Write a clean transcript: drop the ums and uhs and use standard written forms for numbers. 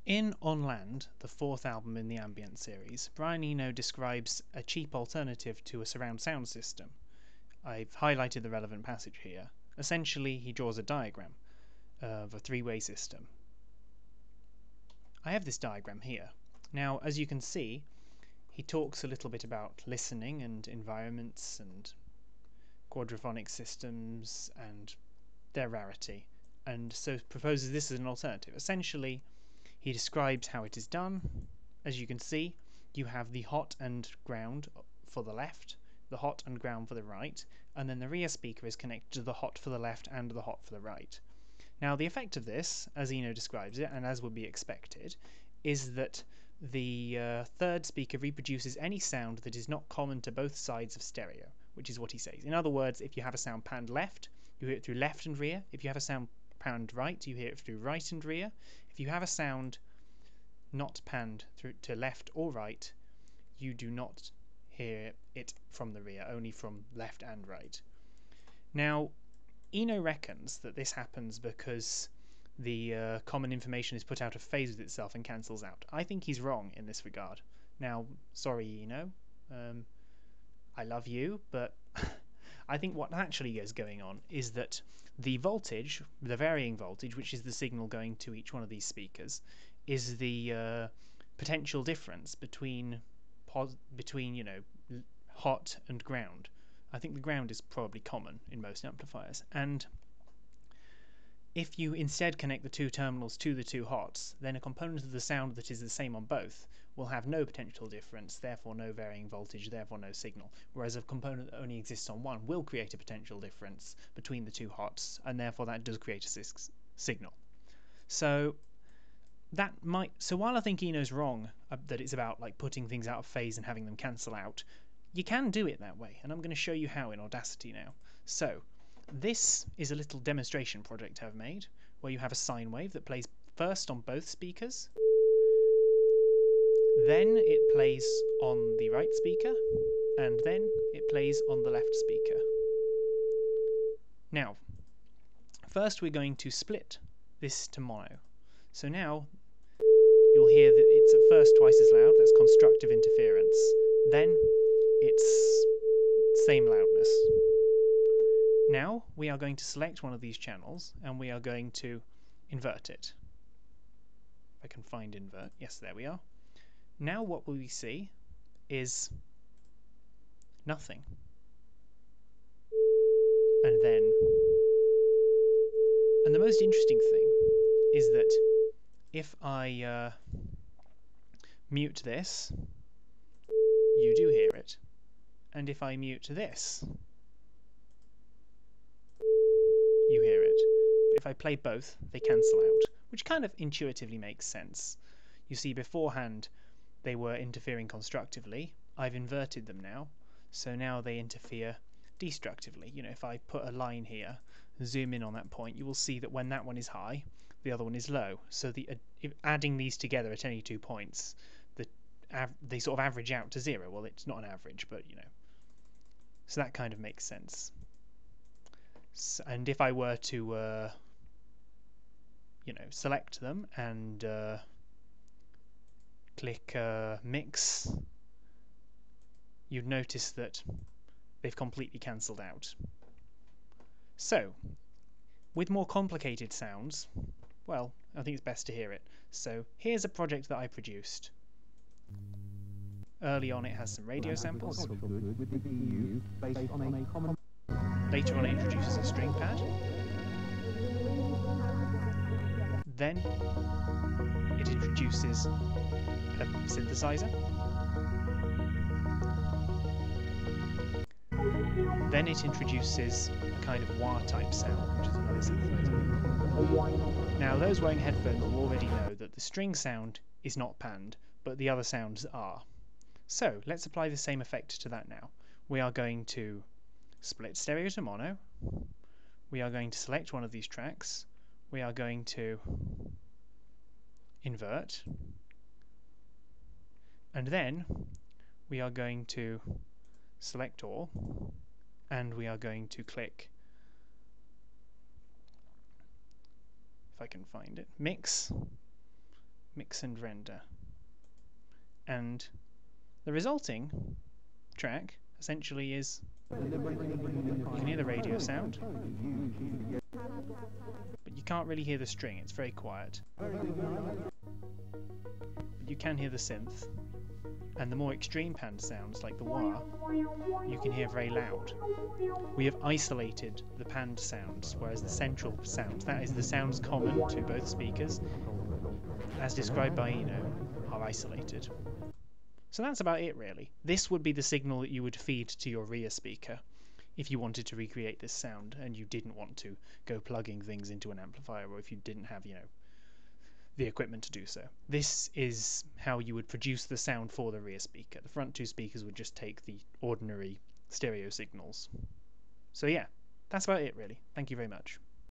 In On Land, the fourth album in the Ambient series, Brian Eno describes a cheap alternative to a surround sound system. I've highlighted the relevant passage here. Essentially, he draws a diagram of a three-way system. I have this diagram here. Now, as you can see, he talks a little bit about listening and environments and quadraphonic systems and their rarity, and so proposes this as an alternative. Essentially, he describes how it is done. As you can see, you have the hot and ground for the left, the hot and ground for the right, and then the rear speaker is connected to the hot for the left and the hot for the right. Now, the effect of this, as Eno describes it, and as would be expected, is that the third speaker reproduces any sound that is not common to both sides of stereo, which is what he says. In other words, if you have a sound panned left, you hear it through left and rear. If you have a sound panned right, you hear it through right and rear. If you have a sound not panned through to left or right, you do not hear it from the rear, only from left and right. Now, Eno reckons that this happens because the common information is put out of phase with itself and cancels out. I think he's wrong in this regard. Now, sorry, Eno, I love you, but I think what actually is going on is that the voltage, the varying voltage, which is the signal going to each one of these speakers, is the potential difference between hot and ground. I think the ground is probably common in most amplifiers, and if you instead connect the two terminals to the two hots, then a component of the sound that is the same on both will have no potential difference, therefore no varying voltage, therefore no signal, whereas a component that only exists on one will create a potential difference between the two hots, and therefore that does create a signal. So while I think Eno's wrong that it's about like putting things out of phase and having them cancel out, you can do it that way, and I'm going to show you how in Audacity now. So this is a little demonstration project I've made where you have a sine wave that plays first on both speakers, then it plays on the right speaker, and then it plays on the left speaker. Now, first we're going to split this to mono. So now you'll hear that it's at first twice as loud, that's constructive interference. Then it's same loudness. Now we are going to select one of these channels and we are going to invert it. If I can find invert, yes, there we are. Now what will we see is nothing. And the most interesting thing is that if I mute this, you do hear it. And if I mute this, you hear it. But if I play both, they cancel out, which kind of intuitively makes sense. You see, beforehand they were interfering constructively. I've inverted them now, so now they interfere destructively. You know, if I put a line here, zoom in on that point, you will see that when that one is high, the other one is low. So adding these together at any 2 points, they sort of average out to zero. Well, it's not an average, but you know. So that kind of makes sense. So, and if I were to, select them and click mix, you'd notice that they've completely cancelled out. So, with more complicated sounds, well, I think it's best to hear it. So, here's a project that I produced. Early on it has some radio samples. Later on it introduces a string pad. Then it introduces a synthesizer. Then it introduces a kind of wah type sound, which is another synthesizer. Now those wearing headphones will already know that the string sound is not panned, but the other sounds are. So let's apply the same effect to that now. We are going to split stereo to mono. We are going to select one of these tracks. We are going to invert. And then we are going to select all. And we are going to click, if I can find it, mix, mix and render. And the resulting track essentially is, you can hear the radio sound, but you can't really hear the string, it's very quiet. But you can hear the synth, and the more extreme panned sounds like the wah, you can hear very loud. We have isolated the panned sounds, whereas the central sounds, that is the sounds common to both speakers, as described by Eno, are isolated. So that's about it really. This would be the signal that you would feed to your rear speaker if you wanted to recreate this sound and you didn't want to go plugging things into an amplifier, or if you didn't have, the equipment to do so. This is how you would produce the sound for the rear speaker. The front two speakers would just take the ordinary stereo signals. So yeah, that's about it really. Thank you very much.